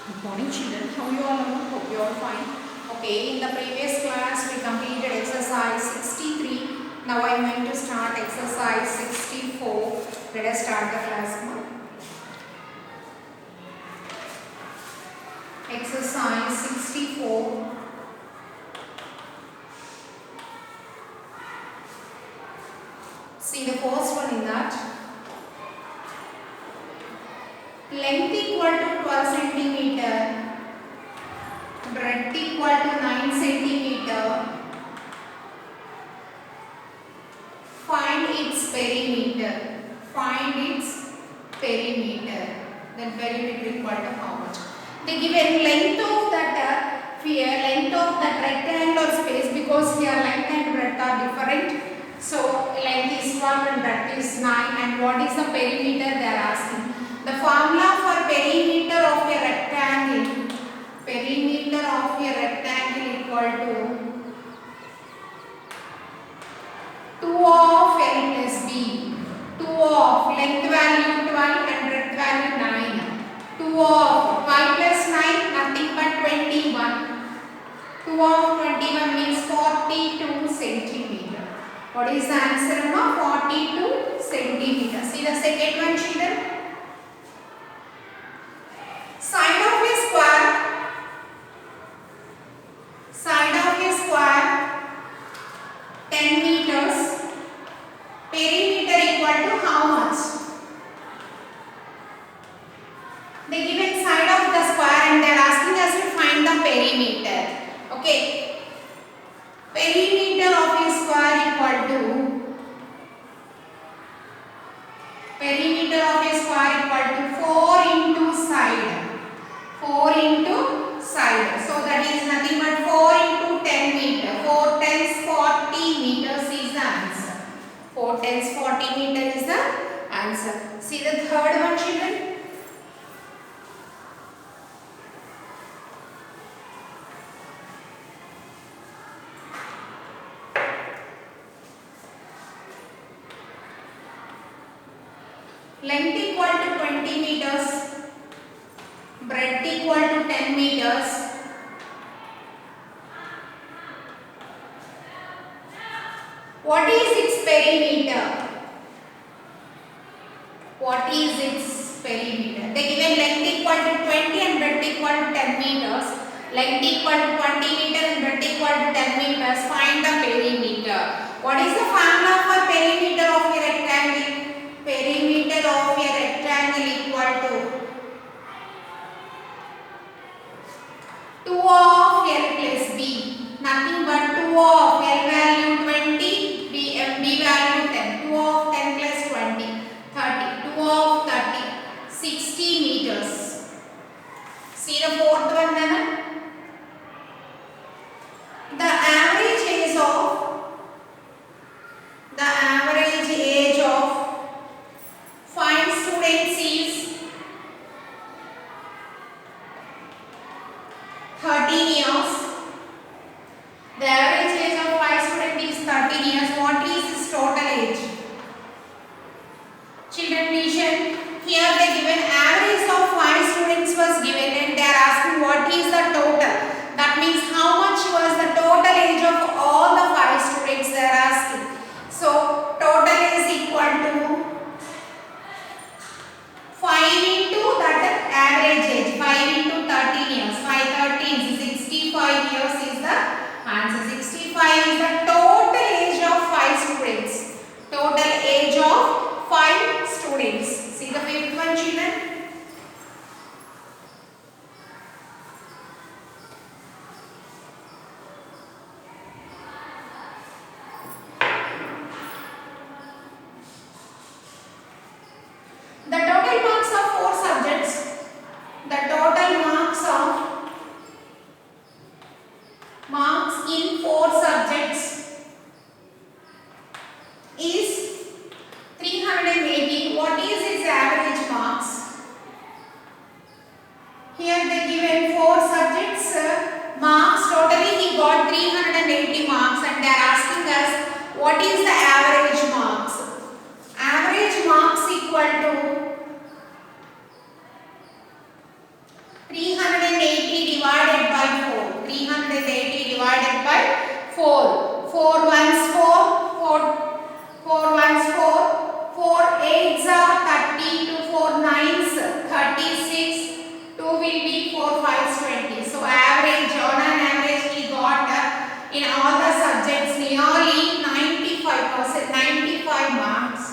Good morning children, how you all are? Hope you all fine. Okay, in the previous class we completed exercise 63. Now I am going to start exercise 64. Let us start the class now. Exercise 64. See the first one in that. Length equal to 12 centimeter. Breadth equal to 9 centimeter. Find its perimeter. Find its perimeter. That perimeter equal to how much? They given length of that length of that rectangular space, because here length and breadth are different. So length is 12 and breadth is 9. And what is the perimeter they are asking? The formula for perimeter of a rectangle. Perimeter of a rectangle equal to 2 of L plus B. 2 of length value 12 and breadth value 9. 2 of 12 plus 9 nothing but 21. 2 of 21 means 42 centimeter. What is the answer now? 42 centimeter. See the second one children. Side of a square. Side of a square 10 meters. Perimeter equal to how much? They given side of the square and they are asking us to find the perimeter. Okay. Perimeter of a square equal to to 4 into side. 4 into side. So that is nothing but 4 into 10 meter. 4 times 40 meters is the answer. 4 times 40 meter is the answer. See the third one children. Length equal to 20 meters. Breadth equal to 10 meters. What is its perimeter? What is its perimeter? They given length equal to 20 and breadth equal to 10 meters. Length equal to 20 meters and breadth equal to 10 meters. Find the perimeter. What is the formula for perimeter of a rectangle? Perimeter of a rectangle equal to 2 of L plus B. Nothing but 2 of L value 20, B value 10. 2 of 10 plus 20, 30. 2 of 30, 60 meters. See the fourth one then. The average age of 5 students is 13 years. The average age of 5 students is 13 years. What is his total age? Children vision. Here they given average of 5 students was given and they are asking what is the total. That means how much was the total age of all the 5 students they are asking. So total is equal to 5 into that average age. 5 into 13 years. 5 13 65 years is the answer. 65 is the total age of 5 students. Total age of 5 students. See the fifth one children. The total marks of 4 subjects. The total marks in 4 subjects is 380. What is its average marks? Here they given 4 subjects marks. Totally he got 380 marks and they are asking us what is the average marks. Average marks equal to 380 divided by 4. 380 divided by 4. 4 ones 4. 4 ones 4. 4 eights are 30 to 4 nines 36. 2 will be 4 fives 20. So average, on an average he got in all the subjects nearly 95%, 95 marks.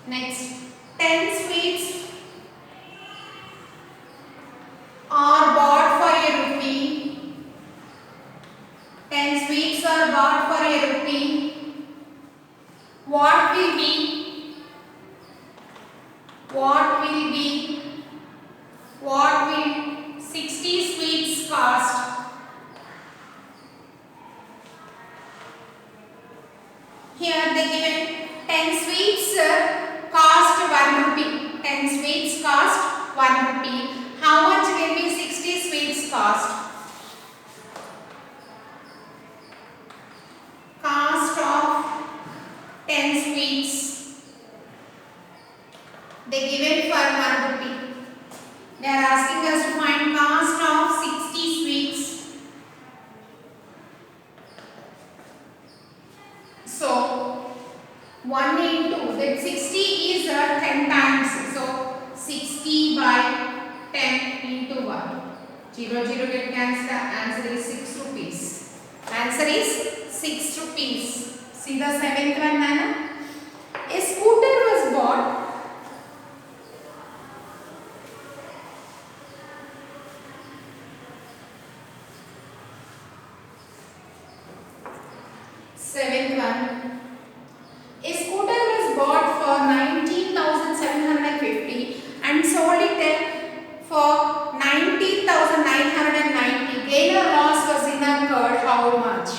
Next, 10 sweets are bought for a rupee. 10 sweets are bought for a rupee. What will be? What will 60 sweets cost? Here they given 10 sweets cost 1 rupee. 10 sweets cost 1 rupee. How much will be 60 sweets cost? Cost of 10 sweets. They given for 1 rupee. They are asking us to find cost of 60 sweets. So 1 into that 60 is 10 times. So 60 by 10 into 1. 0 0 get cancelled. Answer is 6 rupees. Answer is 6 rupees. See the 7th one, Nana? A scooter was bought. Seventh one. A scooter was bought for 19,750 and sold it for 19,990. Gain or loss was incurred. How much?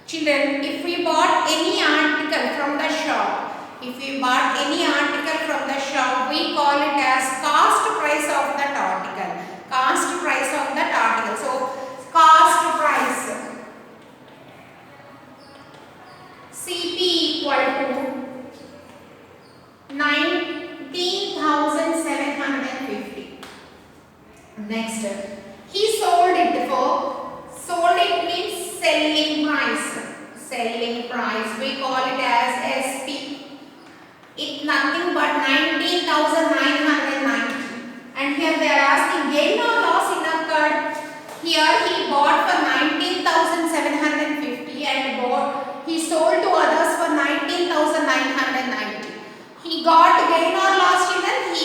Children, if we bought any article from the shop, we call it as cost price of that article. Cost price of that article. So, cost price. CP equal to 19,750. Next, he sold it means selling price. Selling price. We call it as SP. It's nothing but 19,990. And here they are asking gain or loss incurred. Here he bought for 19,750 and he sold to others for 19,990. He got gain or loss, children?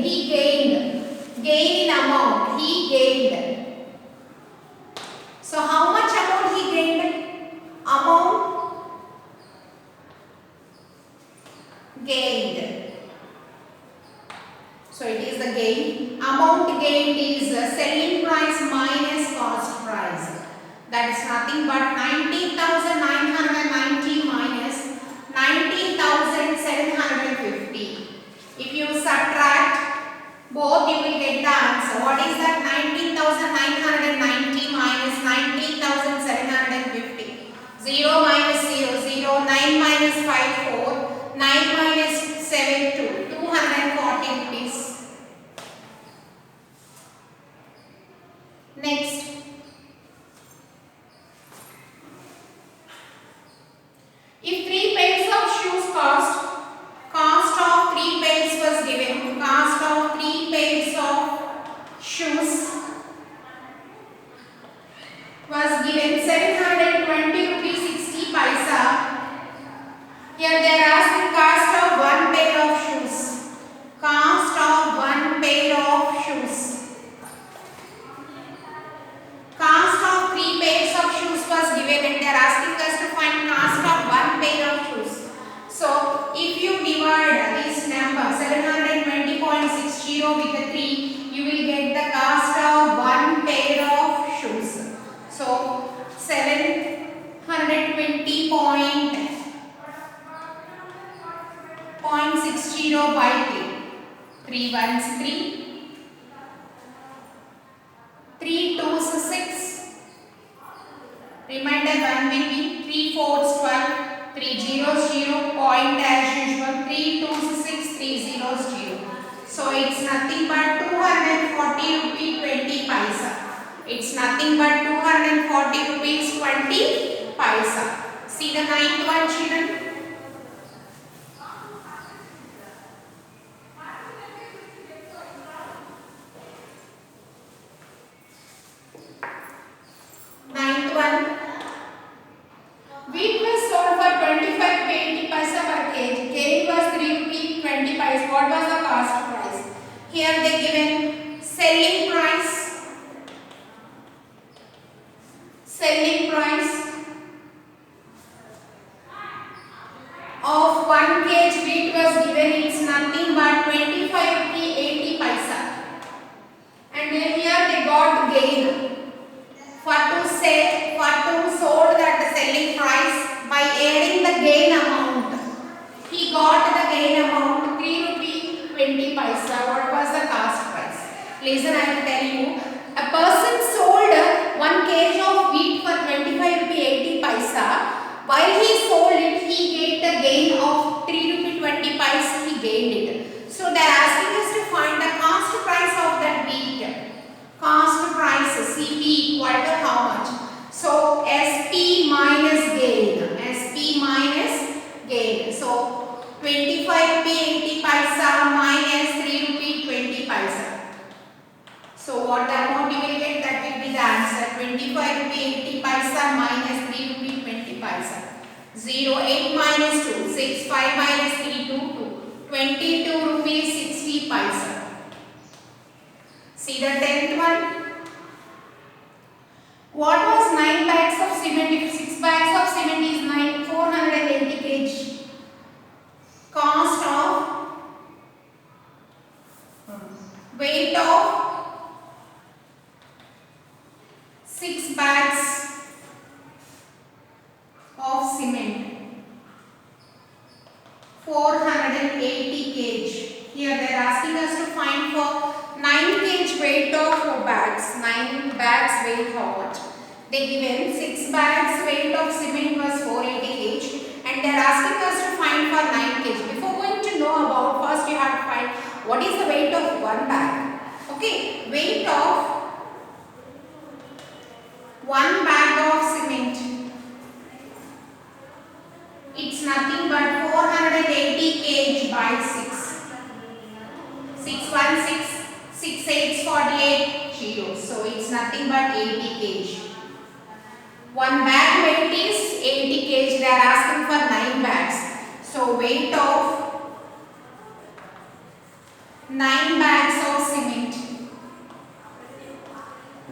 He gained. Gain in amount. He gained. So how much amount he gained? Amount gained. So it is the gain. Amount gained is selling price minus cost price. That is nothing but 19,990 minus 19,750. If you subtract both, you will get the answer. What is that? 19,990 minus 19,750. 0 minus 0, 0. 9 minus 5, 4. 9 minus 7, 2. 240 rupees. Next. If 3 pairs of shoes cost of 3 pairs was given. Cost of 3 pairs of shoes was given 720 rupees 60 paisa. Here they are asking cost of 1 pair of shoes. Cost of 1 pair of shoes. Cost of 3 pairs of shoes was given and they are asking us to find cost of 1 pair of shoes. So, if you divide this number 720.60 with the 3, you will get the cost of 1 pair of shoes. So, 720.60 by 3. 3 ones 3. 3 twos 6. Remainder 1 will be 3 fours 12. 3 zeros 0. Point as usual. 3 twos 6. 3 zeros 0. So it's nothing but 240 It's nothing but 240 rupees 20 paisa. See the ninth one, children. Ninth one. Wheat was sold for 25 to 80 paisa per kg. Gain was 3 rupees 20 paisa. What was the cost price? Here they given selling price. Selling price of 1 kg wheat was given. It's nothing but 25 rupees 80 paisa. And then here they got gain. For to sold that selling price by adding the gain amount. He got the gain amount 3 rupees 20 paisa. What was the cost price? Listen, I will tell you. A person sold 1 kg of wheat for 25 rupees 80 paisa. While he sold it, he get the gain of 3 rupees 20 paisa. He gained it. So they are asking us to find the cost price of that wheat. Cost price CP equal to how much? So SP minus gain. SP minus gain. So 25 rupees 80 paisa minus 3 rupees 20 paisa. So what the amount you will get, that will be the answer. 25 rupees 80 paisa minus 3 rupees 20 paisa. 0, 8 minus 2, 6, 5 minus 3, 2, 2. 22 rupees 60 paisa. See the 10th one. What was 9 bags of cement? If 6 bags of cement is 480 kg. Cost of weight of 6 bags of cement. 480 kg. Here they are asking us to find for 9 kg weight of bags. 9 bags weight how much? They given 6 bags weight of cement was 480 kg and they are asking us to find for 9 kg. Before going to know about, first you have to find what is the weight of 1 bag. Okay, weight of 1 bag of cement. It's nothing but 480 kg by 6. 6 1 6. 6 8 48 0. So it's nothing but 80 kg. 1 bag weight is 80 kg. They are asking for 9 bags. So weight of 9 bags of cement.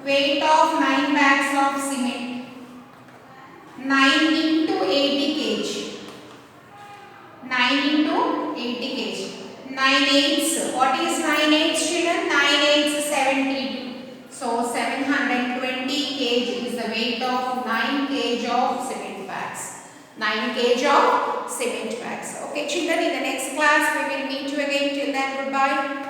Weight of 9 bags of cement. 9 into 80 kg. 9 into 80 kg. 9 eighths. What is 9 eighths, children? 9 eighths 72. So 720 kg is the weight of 9 kg of cement bags. 9 kg of cement bags. Okay, children, in the next class we will meet you again. Till then, goodbye.